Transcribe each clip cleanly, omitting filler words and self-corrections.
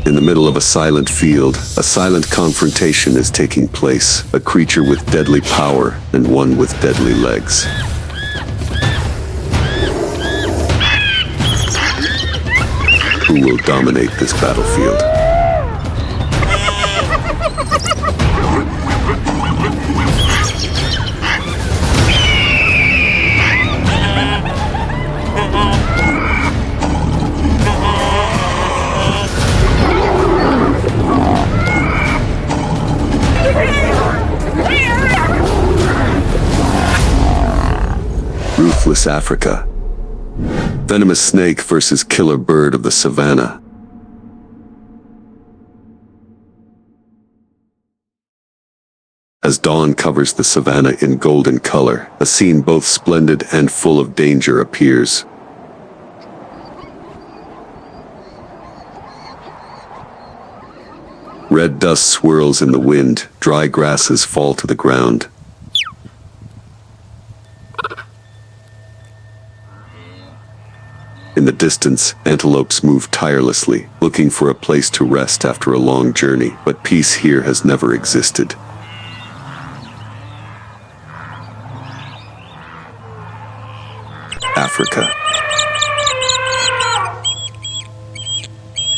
In the middle of a silent field, a silent confrontation is taking place. A creature with deadly power and one with deadly legs. Who will dominate this battlefield? Ruthless Africa. Venomous snake versus killer bird of the Savannah. As dawn covers the Savannah in golden color, a scene both splendid and full of danger appears. Red dust swirls in the wind, dry grasses fall to the ground. In the distance, antelopes move tirelessly, looking for a place to rest after a long journey, but peace here has never existed. Africa.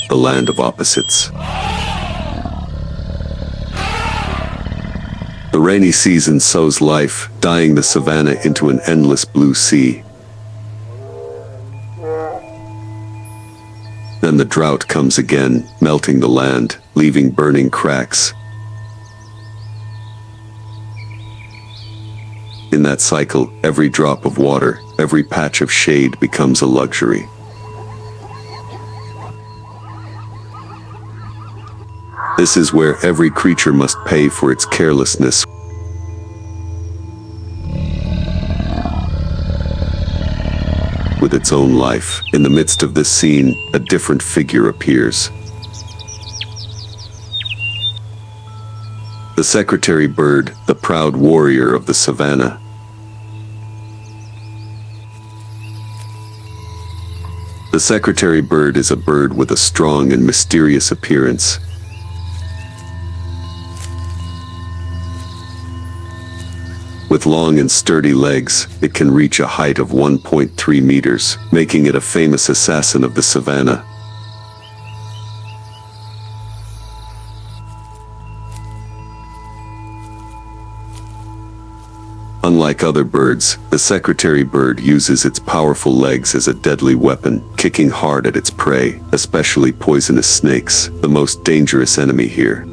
The land of opposites. The rainy season sows life, dyeing the savanna into an endless blue sea. Then the drought comes again, melting the land, leaving burning cracks. In that cycle, every drop of water, every patch of shade becomes a luxury. This is where every creature must pay for its carelessness. With its own life, in the midst of this scene, a different figure appears. The secretary bird, the proud warrior of the Savannah. The secretary bird is a bird with a strong and mysterious appearance. With long and sturdy legs, it can reach a height of 1.3 meters, making it a famous assassin of the Savannah. Unlike other birds, the secretary bird uses its powerful legs as a deadly weapon, kicking hard at its prey, especially poisonous snakes, the most dangerous enemy here.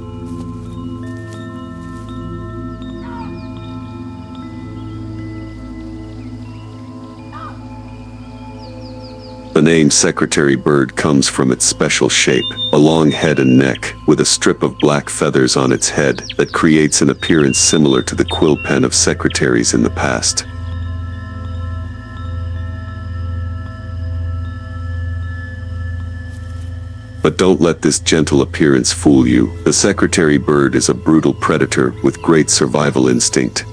The name secretary bird comes from its special shape, a long head and neck, with a strip of black feathers on its head that creates an appearance similar to the quill pen of secretaries in the past. But don't let this gentle appearance fool you. The secretary bird is a brutal predator with great survival instinct.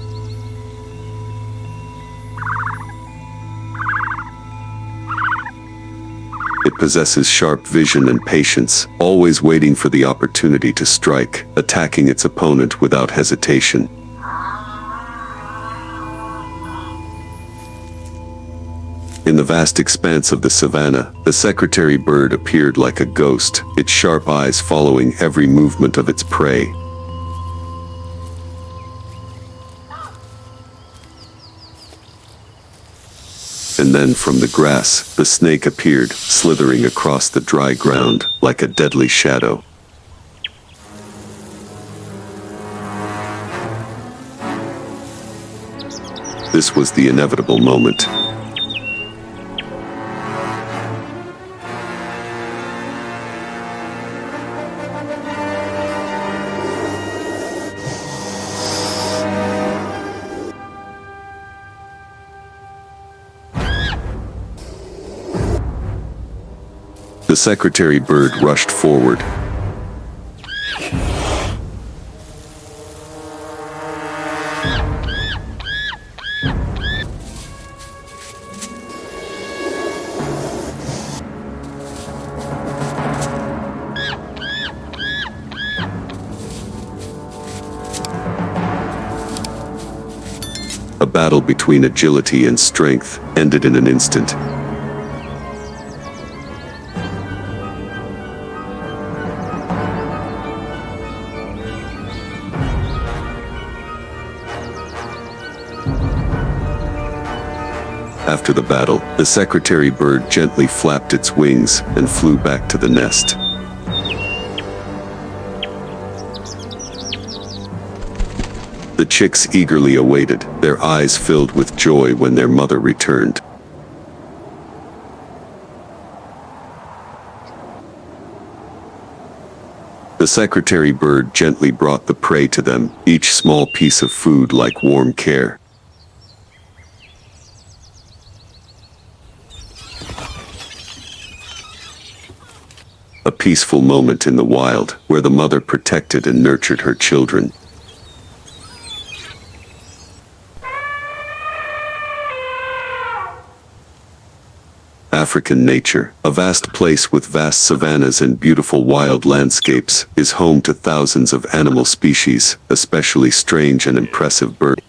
It possesses sharp vision and patience, always waiting for the opportunity to strike, attacking its opponent without hesitation. In the vast expanse of the savannah, the secretary bird appeared like a ghost, its sharp eyes following every movement of its prey. And then from the grass, the snake appeared, slithering across the dry ground, like a deadly shadow. This was the inevitable moment. The secretary bird rushed forward. battle between agility and strength ended in an instant. After the battle, the secretary bird gently flapped its wings and flew back to the nest. The chicks eagerly awaited, their eyes filled with joy when their mother returned. The secretary bird gently brought the prey to them, each small piece of food like warm care. A peaceful moment in the wild, where the mother protected and nurtured her children. African nature, a vast place with vast savannas and beautiful wild landscapes, is home to thousands of animal species, especially strange and impressive birds.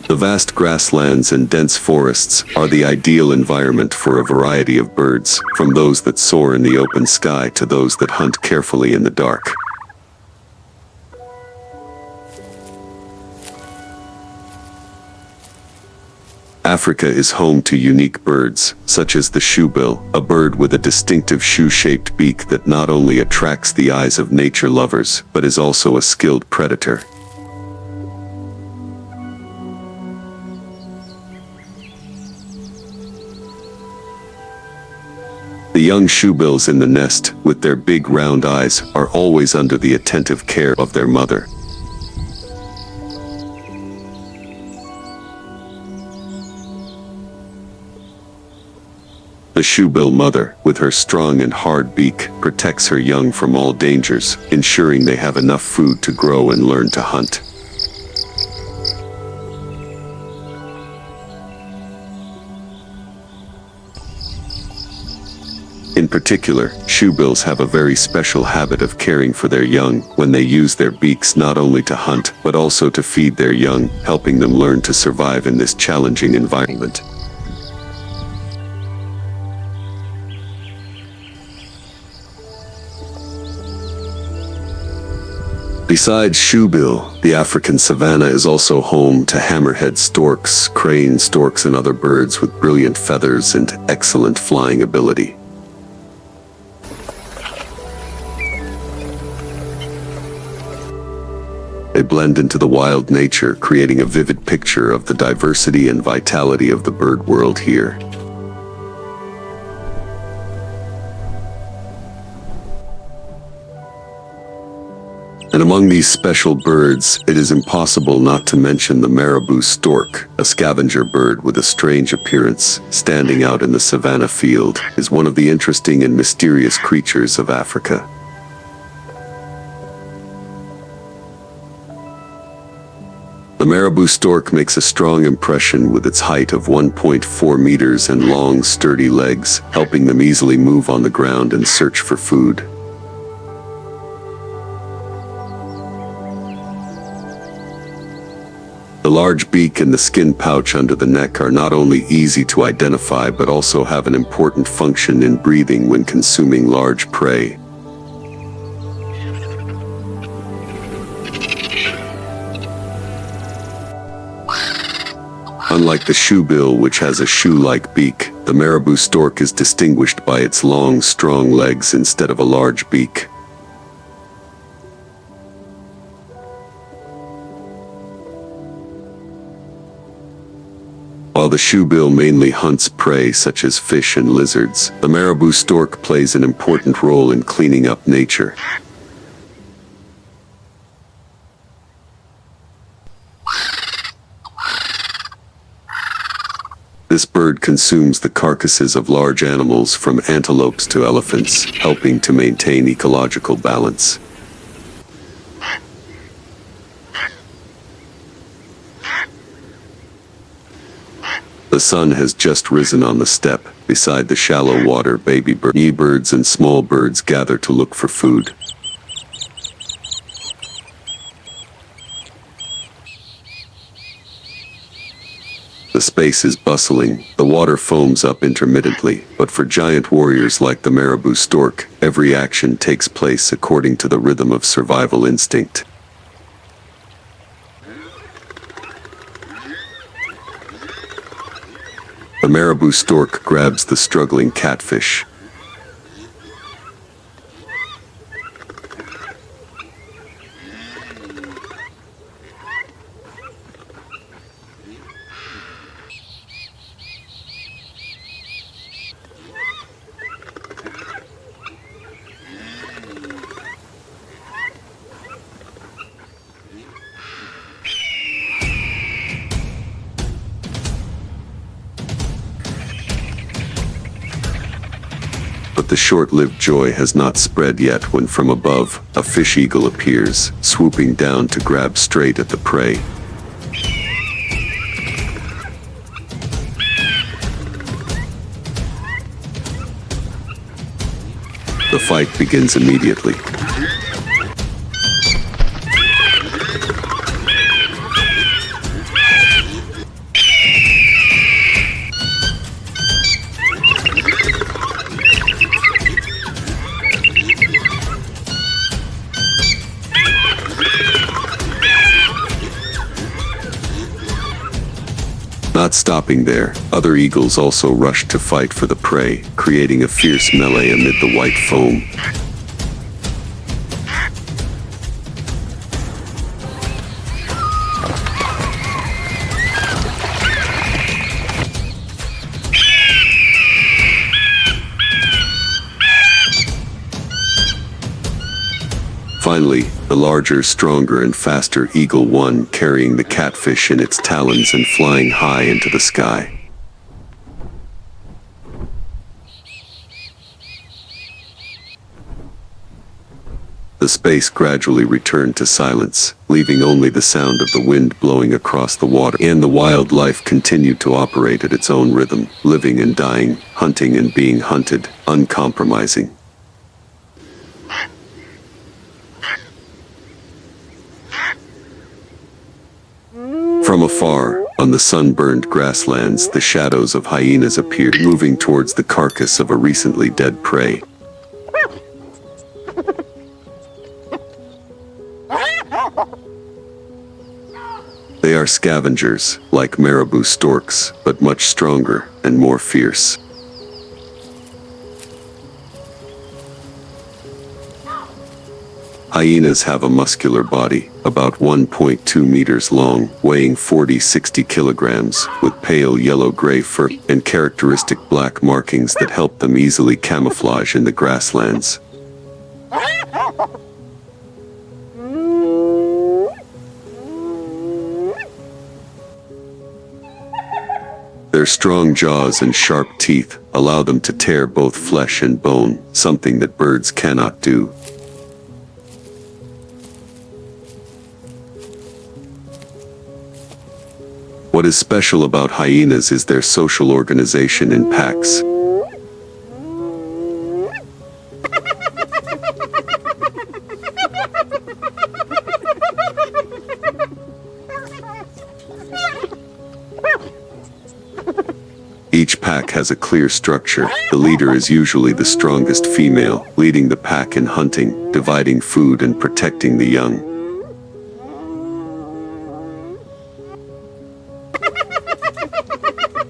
The vast grasslands and dense forests are the ideal environment for a variety of birds, from those that soar in the open sky to those that hunt carefully in the dark. Africa is home to unique birds, such as the shoebill, a bird with a distinctive shoe-shaped beak that not only attracts the eyes of nature lovers, but is also a skilled predator. The young shoebills in the nest, with their big round eyes, are always under the attentive care of their mother. The shoebill mother, with her strong and hard beak, protects her young from all dangers, ensuring they have enough food to grow and learn to hunt. In particular, shoebills have a very special habit of caring for their young, when they use their beaks not only to hunt, but also to feed their young, helping them learn to survive in this challenging environment. Besides shoebill, the African savanna is also home to hammerhead storks, crane storks, and other birds with brilliant feathers and excellent flying ability. They blend into the wild nature, creating a vivid picture of the diversity and vitality of the bird world here. And among these special birds, it is impossible not to mention the marabou stork, a scavenger bird with a strange appearance, standing out in the savanna field, is one of the interesting and mysterious creatures of Africa. The marabou stork makes a strong impression with its height of 1.4 meters and long, sturdy legs, helping them easily move on the ground and search for food. The large beak and the skin pouch under the neck are not only easy to identify but also have an important function in breathing when consuming large prey. Unlike the shoebill, which has a shoe-like beak, the marabou stork is distinguished by its long, strong legs instead of a large beak. While the shoebill mainly hunts prey such as fish and lizards, the marabou stork plays an important role in cleaning up nature. This bird consumes the carcasses of large animals from antelopes to elephants, helping to maintain ecological balance. The sun has just risen on the steppe. Beside the shallow water, baby birds and small birds gather to look for food. The space is bustling, the water foams up intermittently, but for giant warriors like the marabou stork, every action takes place according to the rhythm of survival instinct. The marabou stork grabs the struggling catfish. But the short-lived joy has not spread yet when from above, a fish eagle appears, swooping down to grab straight at the prey. The fight begins immediately. Not stopping there, other eagles also rushed to fight for the prey, creating a fierce melee amid the white foam. Finally, the larger, stronger, and faster eagle won, carrying the catfish in its talons and flying high into the sky. The space gradually returned to silence, leaving only the sound of the wind blowing across the water, and the wildlife continued to operate at its own rhythm, living and dying, hunting and being hunted, uncompromising. From afar, on the sunburned grasslands, the shadows of hyenas appeared, moving towards the carcass of a recently dead prey. They are scavengers, like marabou storks, but much stronger and more fierce. Hyenas have a muscular body, about 1.2 meters long, weighing 40-60 kilograms, with pale yellow-gray fur and characteristic black markings that help them easily camouflage in the grasslands. Their strong jaws and sharp teeth allow them to tear both flesh and bone, something that birds cannot do. What is special about hyenas is their social organization in packs. Each pack has a clear structure. The leader is usually the strongest female, leading the pack in hunting, dividing food and protecting the young.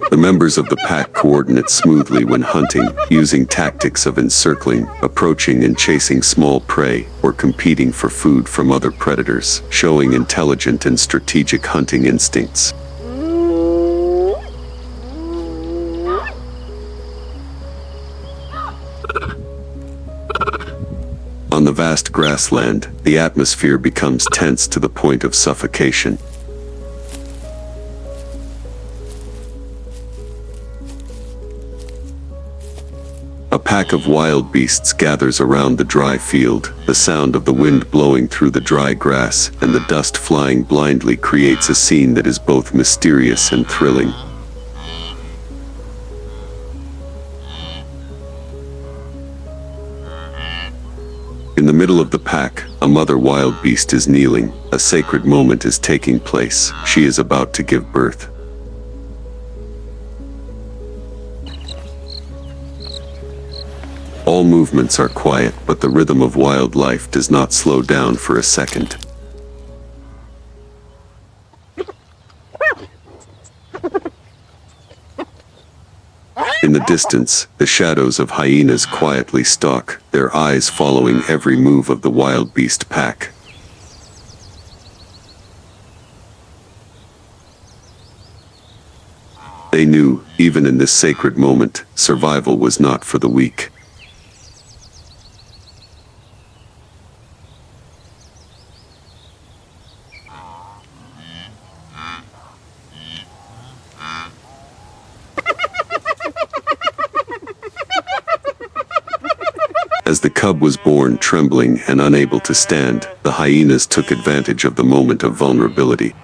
The members of the pack coordinate smoothly when hunting, using tactics of encircling, approaching and chasing small prey, or competing for food from other predators, showing intelligent and strategic hunting instincts. On the vast grassland, the atmosphere becomes tense to the point of suffocation. A pack of wild beasts gathers around the dry field. The sound of the wind blowing through the dry grass and the dust flying blindly creates a scene that is both mysterious and thrilling. In the middle of the pack, a mother wild beast is kneeling. A sacred moment is taking place. She is about to give birth. All movements are quiet, but the rhythm of wildlife does not slow down for a second. In the distance, the shadows of hyenas quietly stalk, their eyes following every move of the wild beast pack. They knew, even in this sacred moment, survival was not for the weak. As the cub was born trembling and unable to stand, the hyenas took advantage of the moment of vulnerability.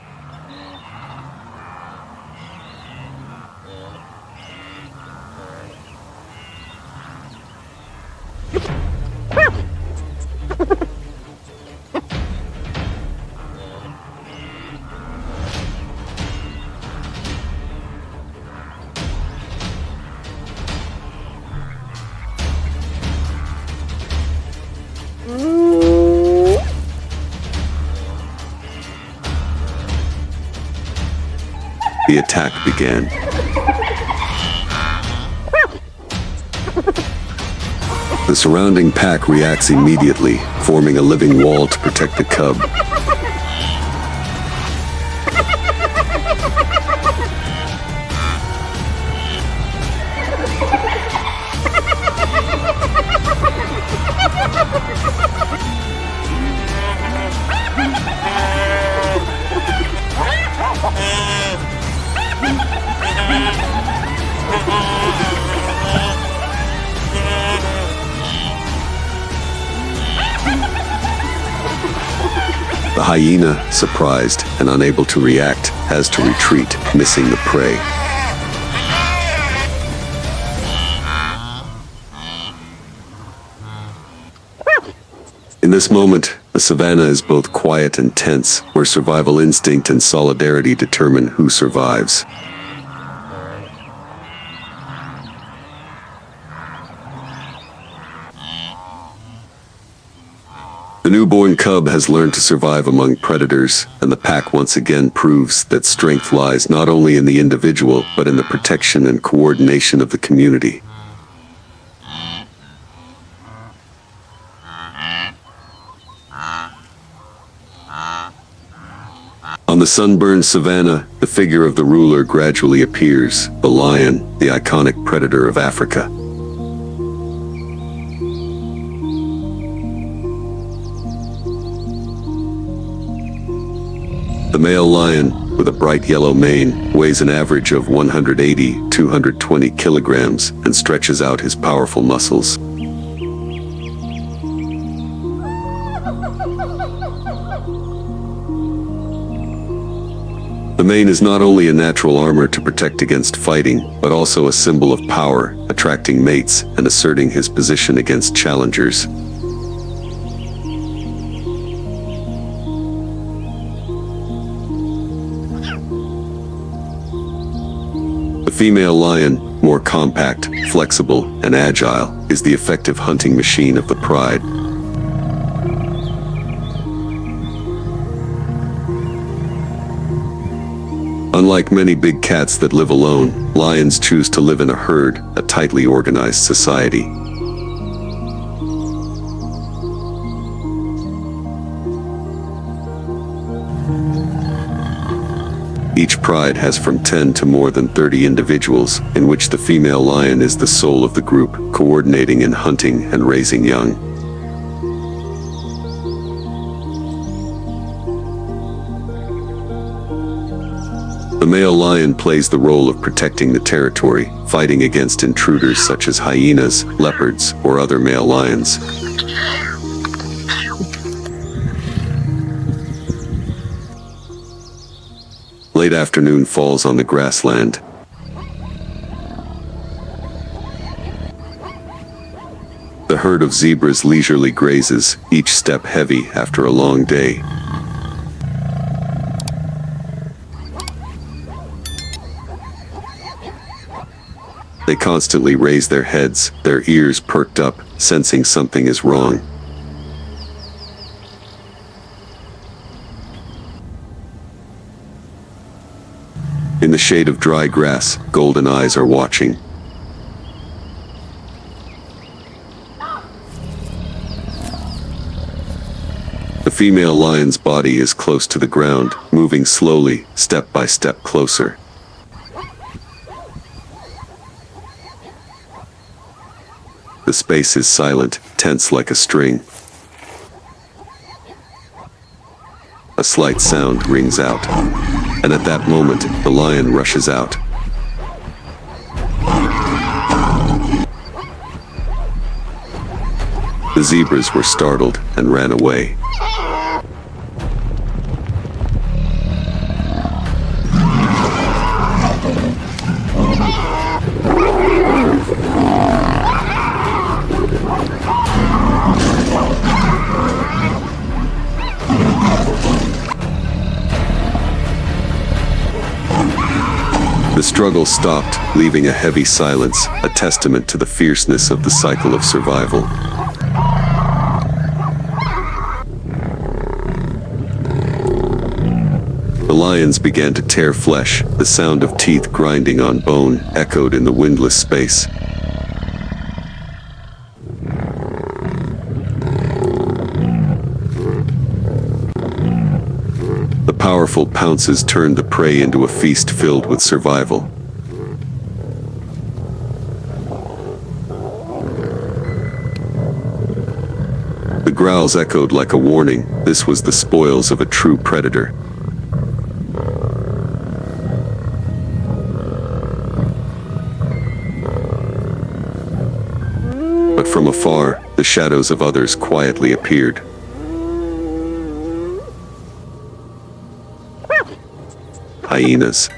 The attack began. The surrounding pack reacts immediately, forming a living wall to protect the cub. The hyena, surprised and unable to react, has to retreat, missing the prey. In this moment, the savannah is both quiet and tense, where survival instinct and solidarity determine who survives. The newborn cub has learned to survive among predators, and the pack once again proves that strength lies not only in the individual, but in the protection and coordination of the community. On the sunburned savanna, the figure of the ruler gradually appears, the lion, the iconic predator of Africa. The male lion, with a bright yellow mane, weighs an average of 180–220 kilograms and stretches out his powerful muscles. The mane is not only a natural armor to protect against fighting, but also a symbol of power, attracting mates and asserting his position against challengers. The female lion, more compact, flexible, and agile, is the effective hunting machine of the pride. Unlike many big cats that live alone, lions choose to live in a herd, a tightly organized society. Each pride has from 10 to more than 30 individuals, in which the female lion is the soul of the group, coordinating in hunting and raising young. The male lion plays the role of protecting the territory, fighting against intruders such as hyenas, leopards, or other male lions. Late afternoon falls on the grassland. The herd of zebras leisurely grazes, each step heavy after a long day. They constantly raise their heads, their ears perked up, sensing something is wrong. In the shade of dry grass, golden eyes are watching. The female lion's body is close to the ground, moving slowly, step by step closer. The space is silent, tense like a string. A slight sound rings out, and at that moment, the lion rushes out. The zebras were startled and ran away. The struggle stopped, leaving a heavy silence, a testament to the fierceness of the cycle of survival. The lions began to tear flesh, the sound of teeth grinding on bone echoed in the windless space. The powerful pounces turned the prey into a feast filled with survival. The growls echoed like a warning. This was the spoils of a true predator. But from afar, the shadows of others quietly appeared. Hyenas.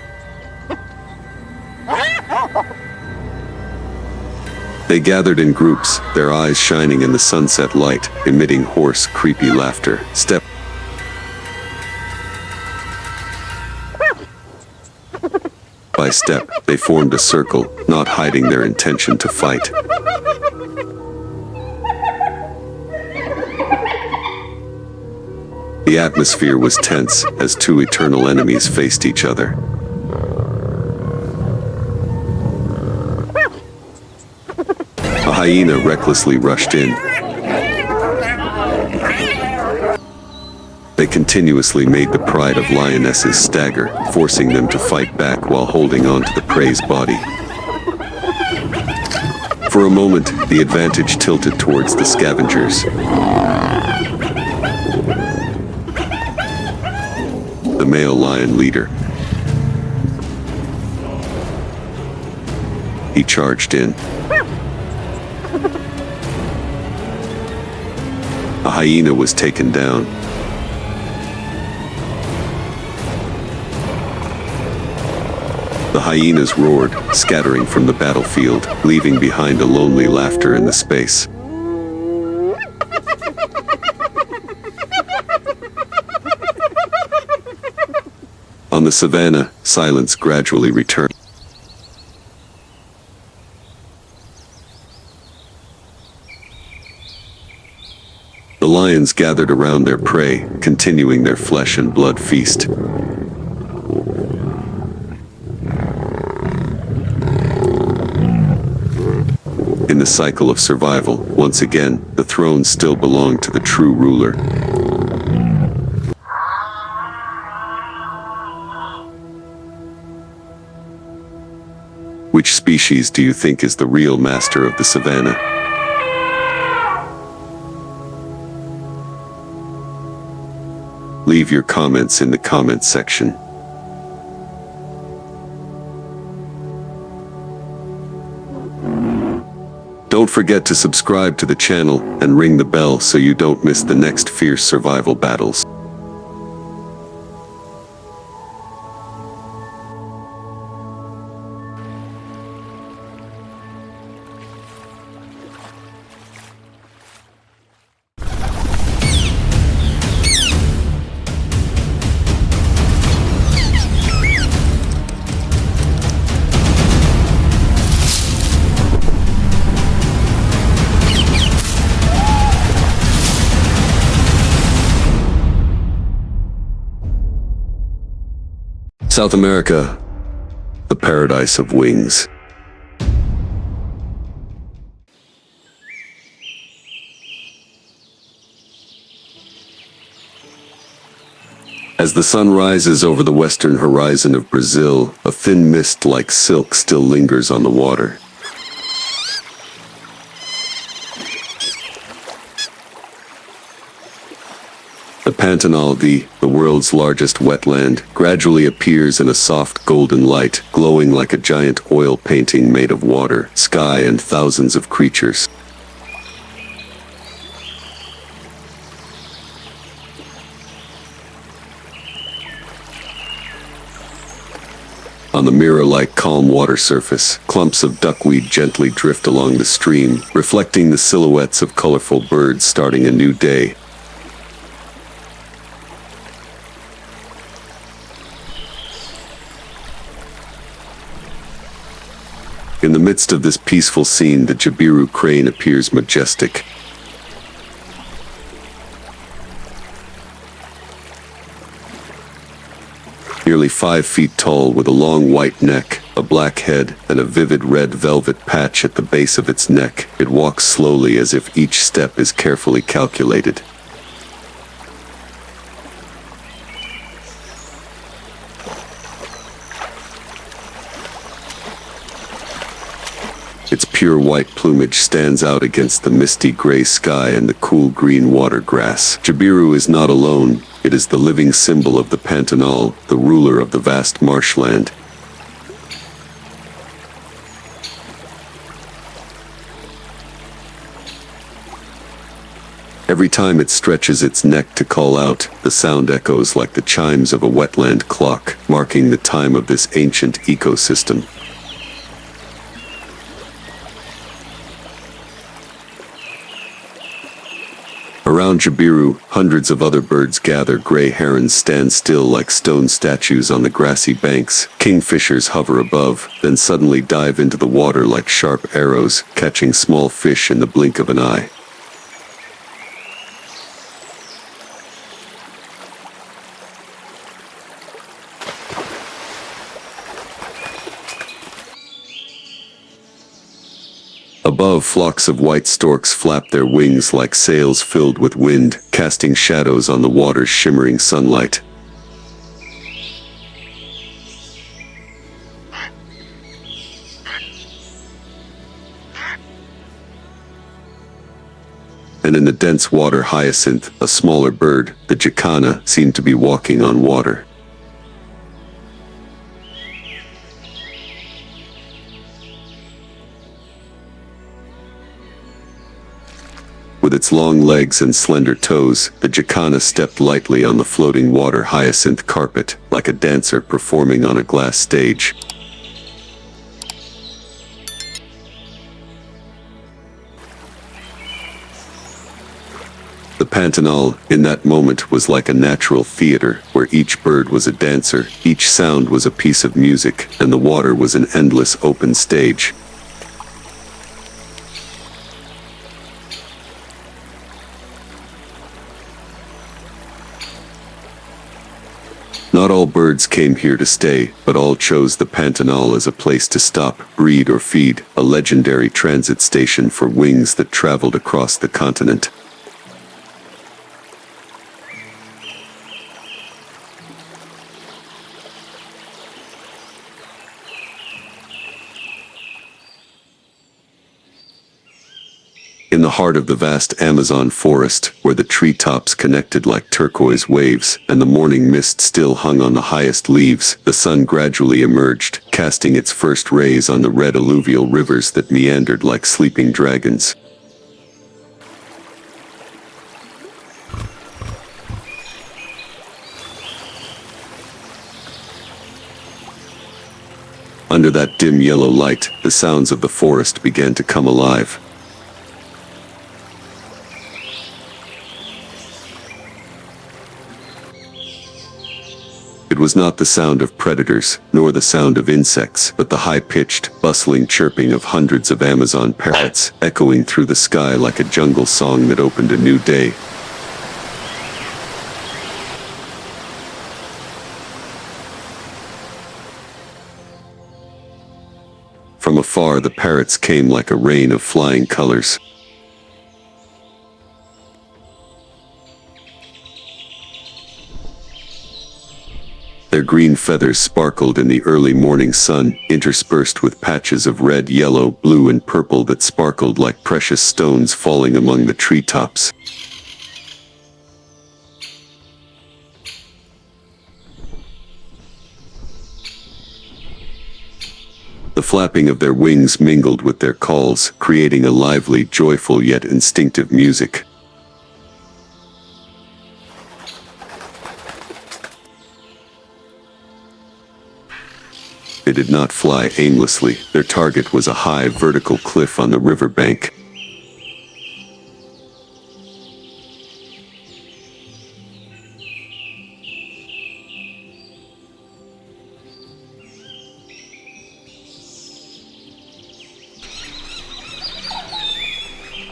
They gathered in groups, their eyes shining in the sunset light, emitting hoarse, creepy laughter. Step by step, they formed a circle, not hiding their intention to fight. The atmosphere was tense as two eternal enemies faced each other. A hyena recklessly rushed in. They continuously made the pride of lionesses stagger, forcing them to fight back while holding on to the prey's body. For a moment, the advantage tilted towards the scavengers. The male lion leader. He charged in. A hyena was taken down. The hyenas roared, scattering from the battlefield, leaving behind a lonely laughter in the space. On the savannah, silence gradually returned. The lions gathered around their prey, continuing their flesh and blood feast. In the cycle of survival, once again, the throne still belonged to the true ruler. Which species do you think is the real master of the savannah? Leave your comments in the comments section. Don't forget to subscribe to the channel and ring the bell so you don't miss the next fierce survival battles. South America, the paradise of wings. As the sun rises over the western horizon of Brazil, a thin mist like silk still lingers on the water. The Pantanal, the world's largest wetland, gradually appears in a soft golden light, glowing like a giant oil painting made of water, sky, and thousands of creatures. On the mirror-like calm water surface, clumps of duckweed gently drift along the stream, reflecting the silhouettes of colorful birds starting a new day. In the midst of this peaceful scene, the Jabiru crane appears majestic. Nearly 5 feet tall, with a long white neck, a black head, and a vivid red velvet patch at the base of its neck, it walks slowly as if each step is carefully calculated. Its pure white plumage stands out against the misty gray sky and the cool green water grass. Jabiru is not alone. It is the living symbol of the Pantanal, the ruler of the vast marshland. Every time it stretches its neck to call out, the sound echoes like the chimes of a wetland clock, marking the time of this ancient ecosystem. Around Jabiru, hundreds of other birds gather. Gray herons stand still like stone statues on the grassy banks. Kingfishers hover above, then suddenly dive into the water like sharp arrows, catching small fish in the blink of an eye. Above, flocks of white storks flap their wings like sails filled with wind, casting shadows on the water's shimmering sunlight. And in the dense water hyacinth, a smaller bird, the jacana, seemed to be walking on water. With its long legs and slender toes, the jacana stepped lightly on the floating water hyacinth carpet, like a dancer performing on a glass stage. The Pantanal, in that moment, was like a natural theater, where each bird was a dancer, each sound was a piece of music, and the water was an endless open stage. Not all birds came here to stay, but all chose the Pantanal as a place to stop, breed, or feed, a legendary transit station for wings that traveled across the continent. In the heart of the vast Amazon forest, where the treetops connected like turquoise waves, and the morning mist still hung on the highest leaves, the sun gradually emerged, casting its first rays on the red alluvial rivers that meandered like sleeping dragons. Under that dim yellow light, the sounds of the forest began to come alive. It was not the sound of predators, nor the sound of insects, but the high-pitched, bustling chirping of hundreds of Amazon parrots, echoing through the sky like a jungle song that opened a new day. From afar, the parrots came like a rain of flying colors. Their green feathers sparkled in the early morning sun, interspersed with patches of red, yellow, blue, and purple that sparkled like precious stones falling among the treetops. The flapping of their wings mingled with their calls, creating a lively, joyful yet instinctive music. They did not fly aimlessly. Their target was a high, vertical cliff on the riverbank.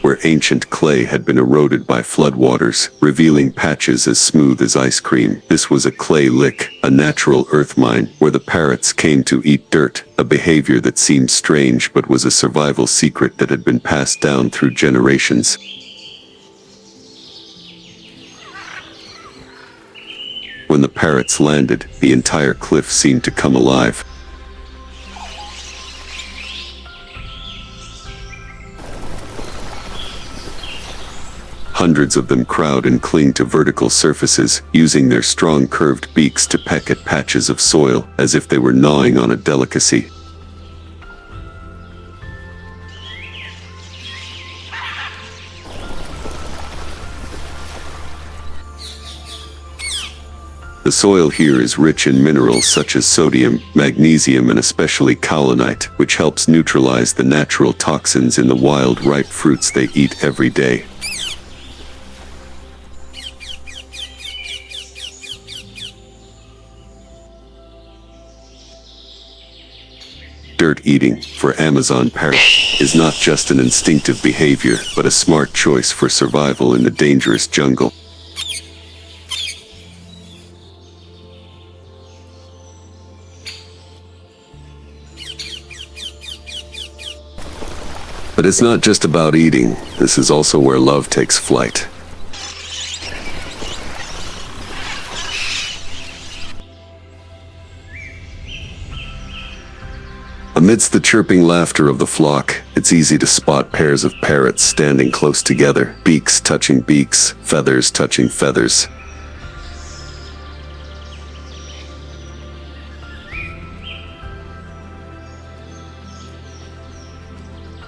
Where ancient clay had been eroded by floodwaters, revealing patches as smooth as ice cream. This was a clay lick, a natural earth mine, where the parrots came to eat dirt, a behavior that seemed strange but was a survival secret that had been passed down through generations. When the parrots landed, the entire cliff seemed to come alive. Hundreds of them crowd and cling to vertical surfaces, using their strong curved beaks to peck at patches of soil, as if they were gnawing on a delicacy. The soil here is rich in minerals such as sodium, magnesium, and especially kaolinite, which helps neutralize the natural toxins in the wild ripe fruits they eat every day. Dirt eating, for Amazon parrots, is not just an instinctive behavior, but a smart choice for survival in the dangerous jungle. But it's not just about eating. This is also where love takes flight. Amidst the chirping laughter of the flock, it's easy to spot pairs of parrots standing close together, beaks touching beaks, feathers touching feathers.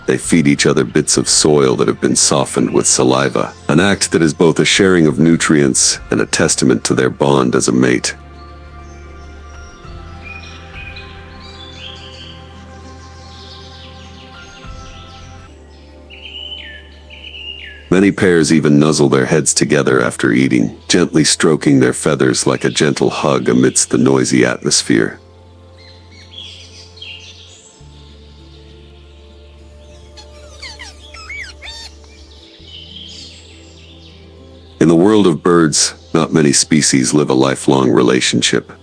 They feed each other bits of soil that have been softened with saliva, an act that is both a sharing of nutrients and a testament to their bond as a mate. Many pairs even nuzzle their heads together after eating, gently stroking their feathers like a gentle hug amidst the noisy atmosphere. In the world of birds, not many species live a lifelong relationship.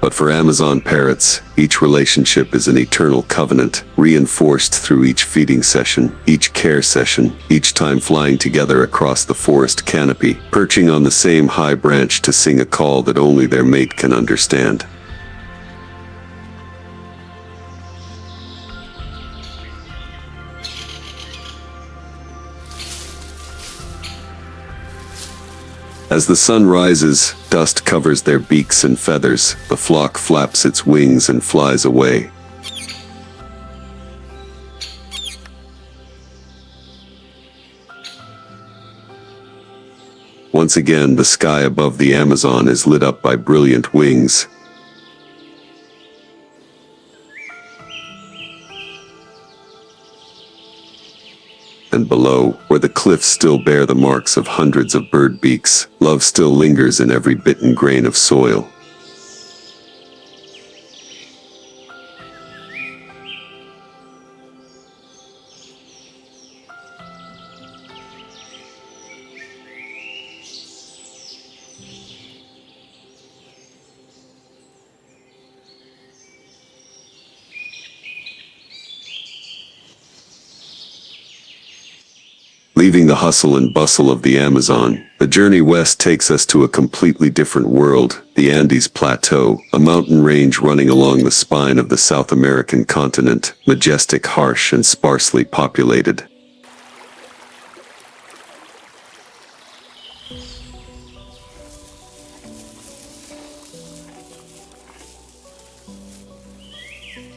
But for Amazon parrots, each relationship is an eternal covenant, reinforced through each feeding session, each care session, each time flying together across the forest canopy, perching on the same high branch to sing a call that only their mate can understand. As the sun rises, dust covers their beaks and feathers, the flock flaps its wings and flies away. Once again, the sky above the Amazon is lit up by brilliant wings. And below, where the cliffs still bear the marks of hundreds of bird beaks, love still lingers in every bitten grain of soil. Leaving the hustle and bustle of the Amazon, the journey west takes us to a completely different world, the Andes Plateau, a mountain range running along the spine of the South American continent, majestic, harsh, and sparsely populated.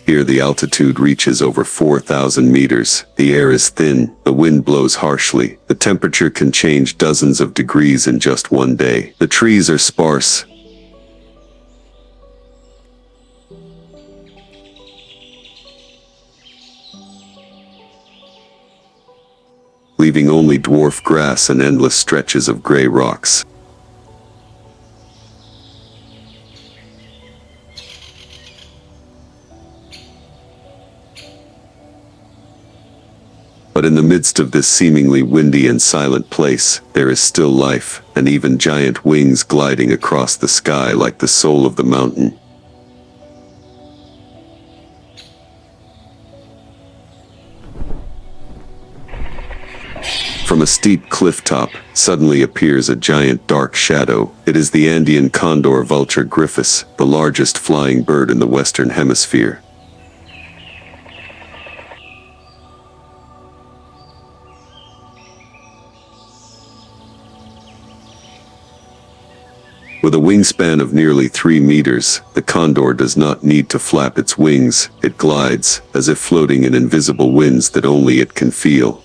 Here the altitude reaches over 4,000 meters, the air is thin, the wind blows harshly, the temperature can change dozens of degrees in just one day. The trees are sparse, leaving only dwarf grass and endless stretches of gray rocks. But in the midst of this seemingly windy and silent place, there is still life, and even giant wings gliding across the sky like the soul of the mountain. From a steep cliff top, suddenly appears a giant dark shadow. It is the Andean condor vulture Gryphus, the largest flying bird in the Western Hemisphere. With a wingspan of nearly 3 meters, the condor does not need to flap its wings, it glides, as if floating in invisible winds that only it can feel.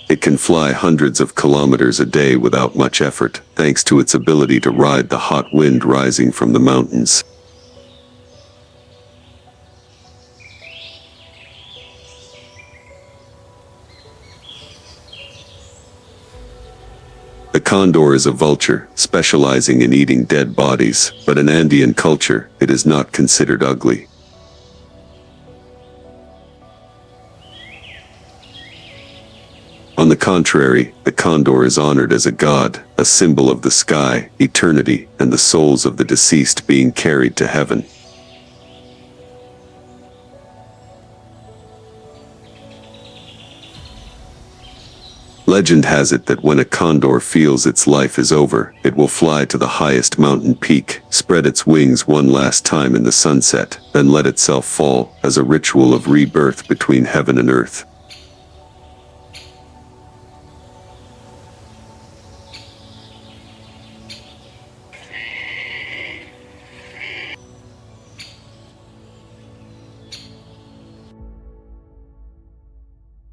It can fly hundreds of kilometers a day without much effort, thanks to its ability to ride the hot wind rising from the mountains. The condor is a vulture, specializing in eating dead bodies, but in Andean culture, it is not considered ugly. On the contrary, the condor is honored as a god, a symbol of the sky, eternity, and the souls of the deceased being carried to heaven. Legend has it that when a condor feels its life is over, it will fly to the highest mountain peak, spread its wings one last time in the sunset, then let itself fall, as a ritual of rebirth between heaven and earth.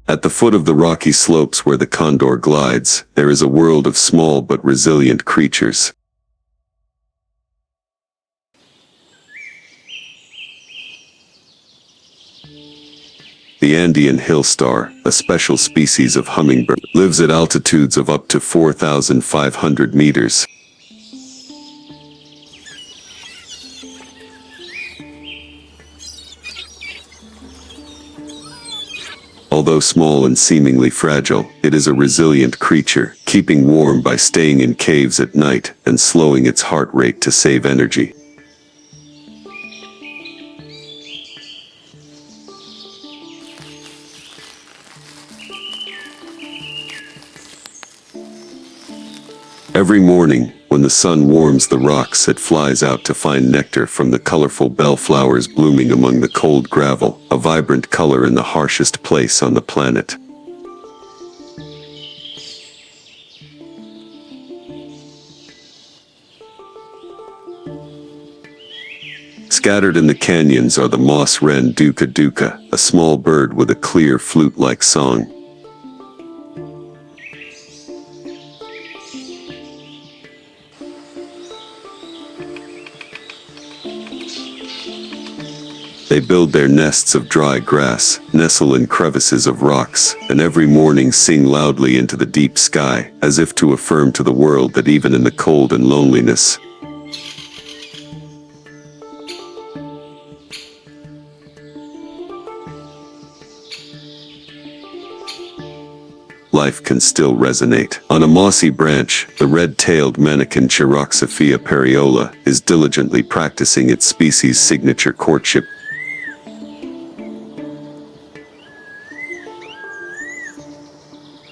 At the foot of the rocky slopes where the condor glides, there is a world of small but resilient creatures. The Andean hill star, a special species of hummingbird, lives at altitudes of up to 4,500 meters. Although small and seemingly fragile, it is a resilient creature, keeping warm by staying in caves at night and slowing its heart rate to save energy. Every morning, when the sun warms the rocks, it flies out to find nectar from the colorful bellflowers blooming among the cold gravel, a vibrant color in the harshest place on the planet. Scattered in the canyons are the moss wren duca duca, a small bird with a clear flute-like song. They build their nests of dry grass, nestle in crevices of rocks, and every morning sing loudly into the deep sky, as if to affirm to the world that even in the cold and loneliness, life can still resonate. On a mossy branch, the red-tailed manakin Chiroxophia periola is diligently practicing its species' signature courtship.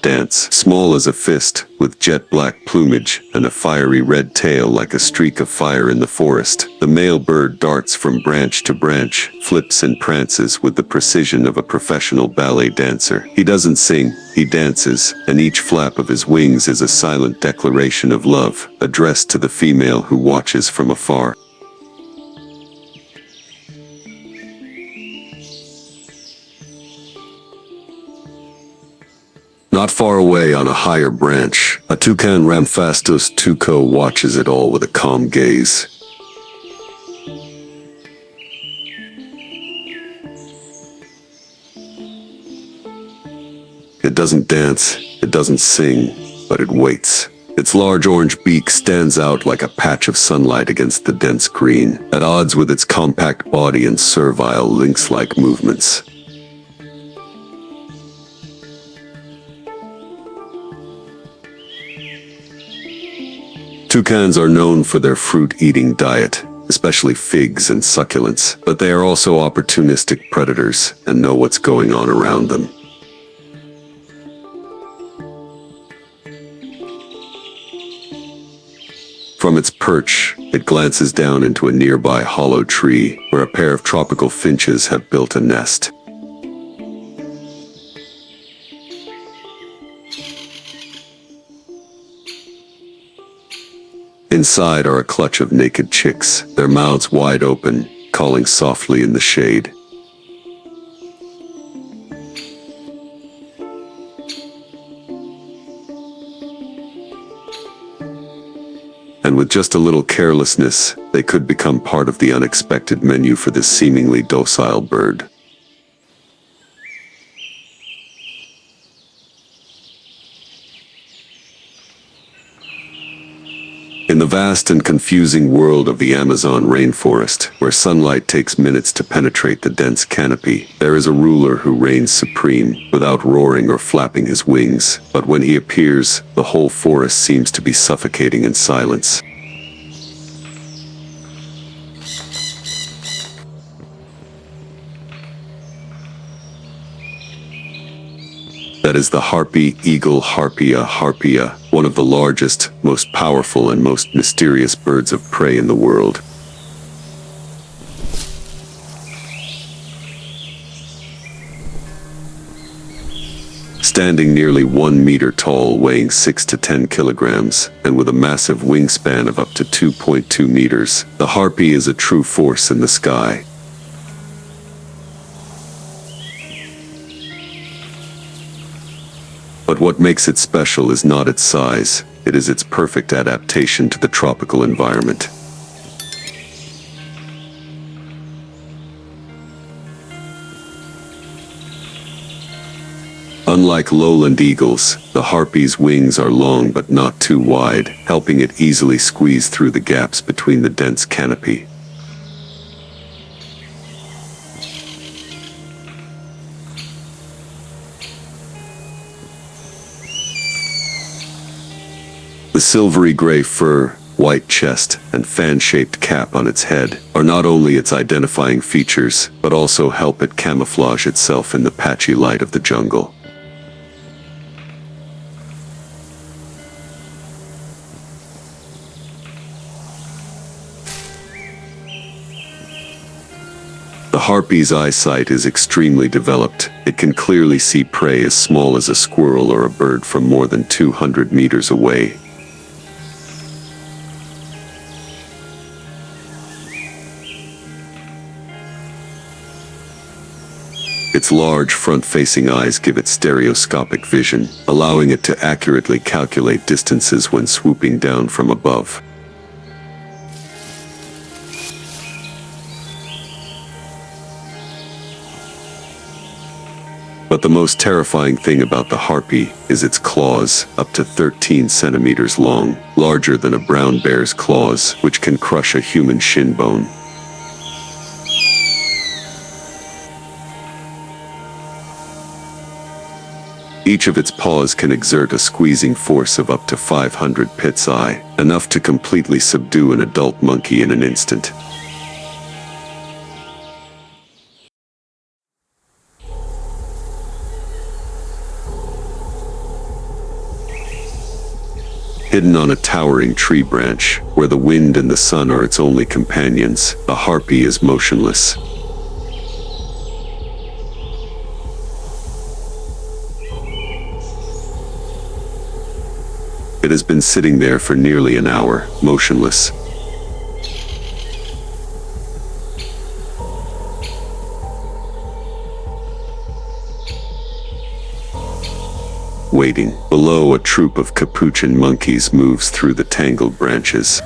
dance. Small as a fist, with jet black plumage and a fiery red tail like a streak of fire in the forest, the male bird darts from branch to branch, flips and prances with the precision of a professional ballet dancer. He doesn't sing, he dances, and each flap of his wings is a silent declaration of love, addressed to the female who watches from afar. Not far away on a higher branch, a toucan Ramphastos tuco watches it all with a calm gaze. It doesn't dance, it doesn't sing, but it waits. Its large orange beak stands out like a patch of sunlight against the dense green, at odds with its compact body and servile lynx-like movements. Toucans are known for their fruit-eating diet, especially figs and succulents, but they are also opportunistic predators and know what's going on around them. From its perch, it glances down into a nearby hollow tree where a pair of tropical finches have built a nest. Inside are a clutch of naked chicks, their mouths wide open, calling softly in the shade. And with just a little carelessness, they could become part of the unexpected menu for this seemingly docile bird. In the vast and confusing world of the Amazon rainforest, where sunlight takes minutes to penetrate the dense canopy, there is a ruler who reigns supreme, without roaring or flapping his wings. But when he appears, the whole forest seems to be suffocating in silence. That is the harpy eagle Harpia, one of the largest, most powerful, and most mysterious birds of prey in the world. Standing nearly 1 meter tall, weighing 6 to 10 kilograms, and with a massive wingspan of up to 2.2 meters, the harpy is a true force in the sky. But what makes it special is not its size, it is its perfect adaptation to the tropical environment. Unlike lowland eagles, the harpy's wings are long but not too wide, helping it easily squeeze through the gaps between the dense canopy. The silvery gray fur, white chest, and fan-shaped cap on its head are not only its identifying features, but also help it camouflage itself in the patchy light of the jungle. The harpy's eyesight is extremely developed. It can clearly see prey as small as a squirrel or a bird from more than 200 meters away. Its large front-facing eyes give it stereoscopic vision, allowing it to accurately calculate distances when swooping down from above. But the most terrifying thing about the harpy is its claws, up to 13 centimeters long, larger than a brown bear's claws, which can crush a human shin bone. Each of its paws can exert a squeezing force of up to 500 psi, enough to completely subdue an adult monkey in an instant. Hidden on a towering tree branch, where the wind and the sun are its only companions, a harpy is motionless. It has been sitting there for nearly an hour, motionless. Waiting. Below, a troop of capuchin monkeys moves through the tangled branches.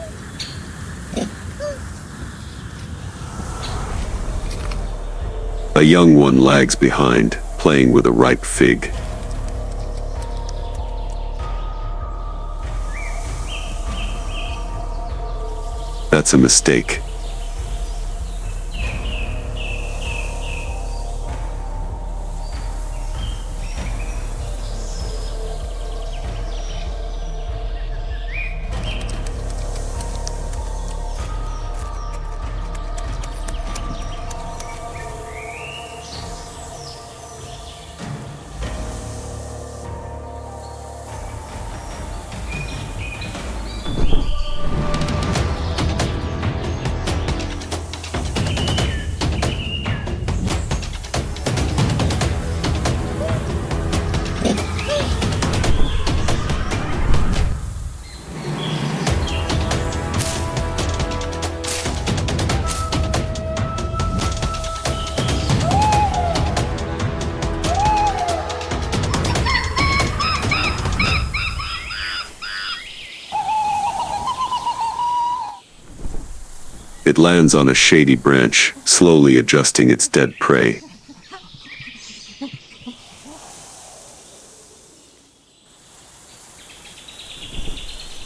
A young one lags behind, playing with a ripe fig. That's a mistake. It lands on a shady branch, slowly adjusting its dead prey.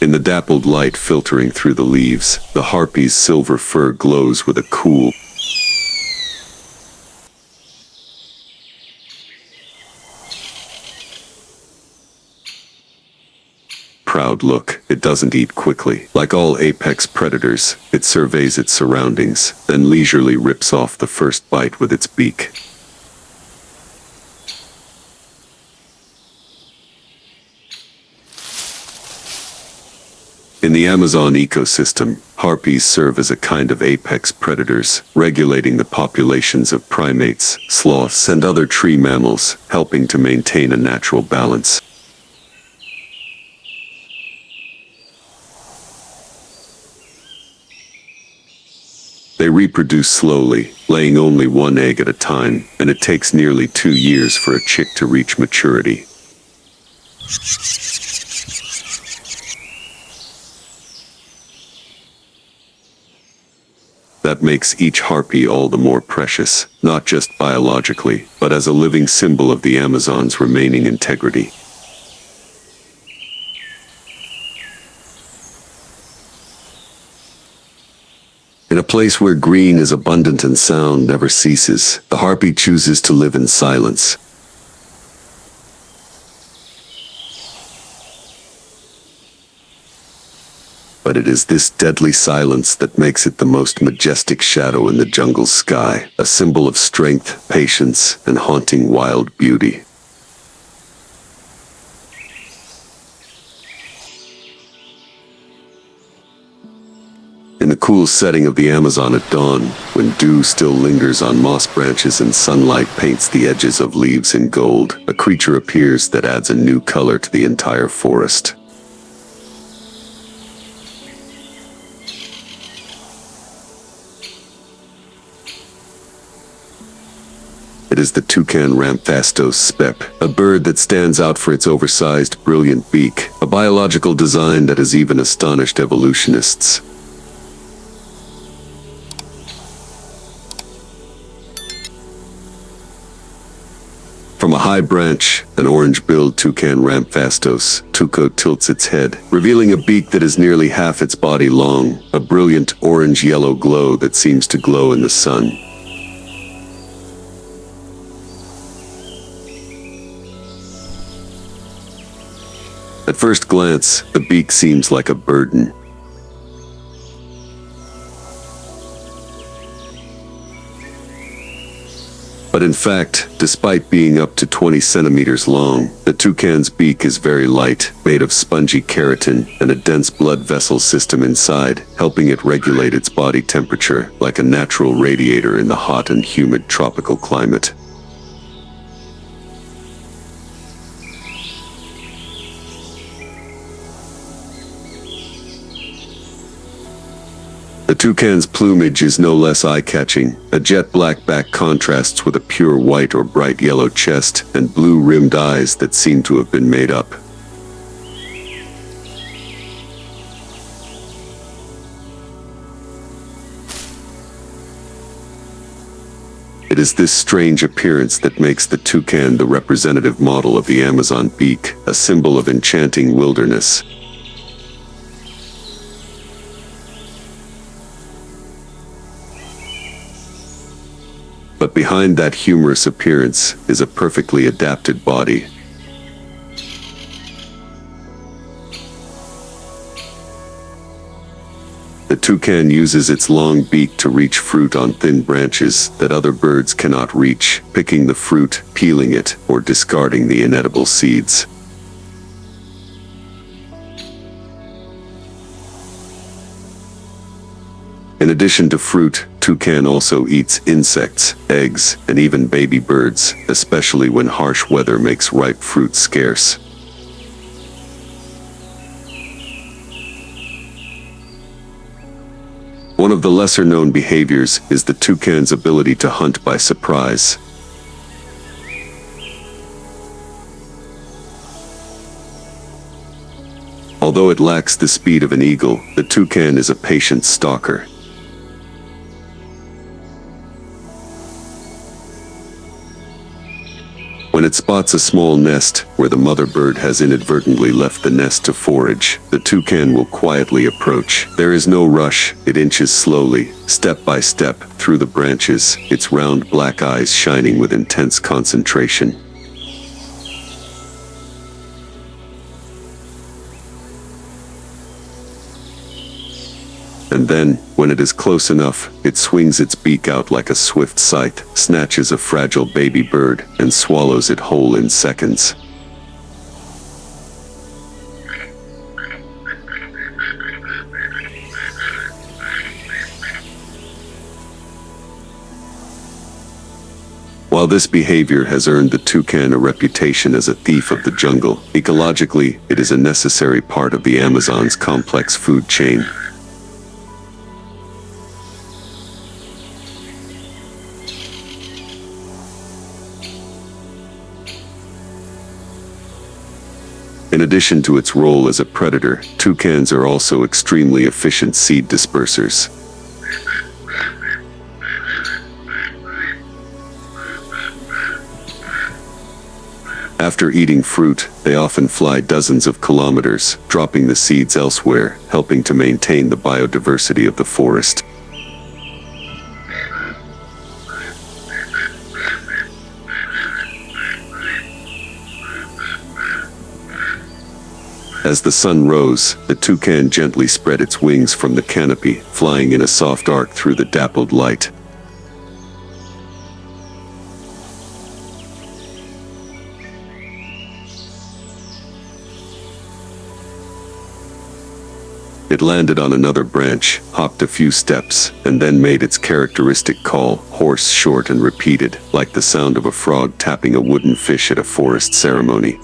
In the dappled light filtering through the leaves, the harpy's silver fur glows with a cool, proud look. It doesn't eat quickly. Like all apex predators, it surveys its surroundings, then leisurely rips off the first bite with its beak. In the Amazon ecosystem, harpies serve as a kind of apex predators, regulating the populations of primates, sloths, and other tree mammals, helping to maintain a natural balance. They reproduce slowly, laying only one egg at a time, and it takes nearly 2 years for a chick to reach maturity. That makes each harpy all the more precious, not just biologically, but as a living symbol of the Amazon's remaining integrity. In a place where green is abundant and sound never ceases, the harpy chooses to live in silence. But it is this deadly silence that makes it the most majestic shadow in the jungle's sky, a symbol of strength, patience, and haunting wild beauty. In the cool setting of the Amazon at dawn, when dew still lingers on moss branches and sunlight paints the edges of leaves in gold, a creature appears that adds a new color to the entire forest. It is the toucan Ramphastos spep, a bird that stands out for its oversized, brilliant beak, a biological design that has even astonished evolutionists. From a high branch, an orange-billed toucan Ramphastos, Tuco tilts its head, revealing a beak that is nearly half its body long, a brilliant orange-yellow glow that seems to glow in the sun. At first glance, the beak seems like a burden. But in fact, Despite being up to 20 centimeters long, the toucan's beak is very light, made of spongy keratin and a dense blood vessel system inside, helping it regulate its body temperature like a natural radiator in the hot and humid tropical climate. The toucan's plumage is no less eye-catching. A jet black back contrasts with a pure white or bright yellow chest and blue-rimmed eyes that seem to have been made up. It is this strange appearance that makes the toucan the representative model of the Amazon beak, a symbol of enchanting wilderness. But behind that humorous appearance is a perfectly adapted body. The toucan uses its long beak to reach fruit on thin branches that other birds cannot reach, picking the fruit, peeling it, or discarding the inedible seeds. In addition to fruit, toucan also eats insects, eggs, and even baby birds, especially when harsh weather makes ripe fruit scarce. One of the lesser-known behaviors is the toucan's ability to hunt by surprise. Although it lacks the speed of an eagle, the toucan is a patient stalker. When it spots a small nest where the mother bird has inadvertently left the nest to forage, the toucan will quietly approach. There is no rush, it inches slowly, step by step, through the branches, its round black eyes shining with intense concentration. And then, when it is close enough, it swings its beak out like a swift scythe, snatches a fragile baby bird, and swallows it whole in seconds. While this behavior has earned the toucan a reputation as a thief of the jungle, ecologically, it is a necessary part of the Amazon's complex food chain. In addition to its role as a predator, toucans are also extremely efficient seed dispersers. After eating fruit, they often fly dozens of kilometers, dropping the seeds elsewhere, helping to maintain the biodiversity of the forest. As the sun rose, the toucan gently spread its wings from the canopy, flying in a soft arc through the dappled light. It landed on another branch, hopped a few steps, and then made its characteristic call, hoarse, short, and repeated, like the sound of a frog tapping a wooden fish at a forest ceremony.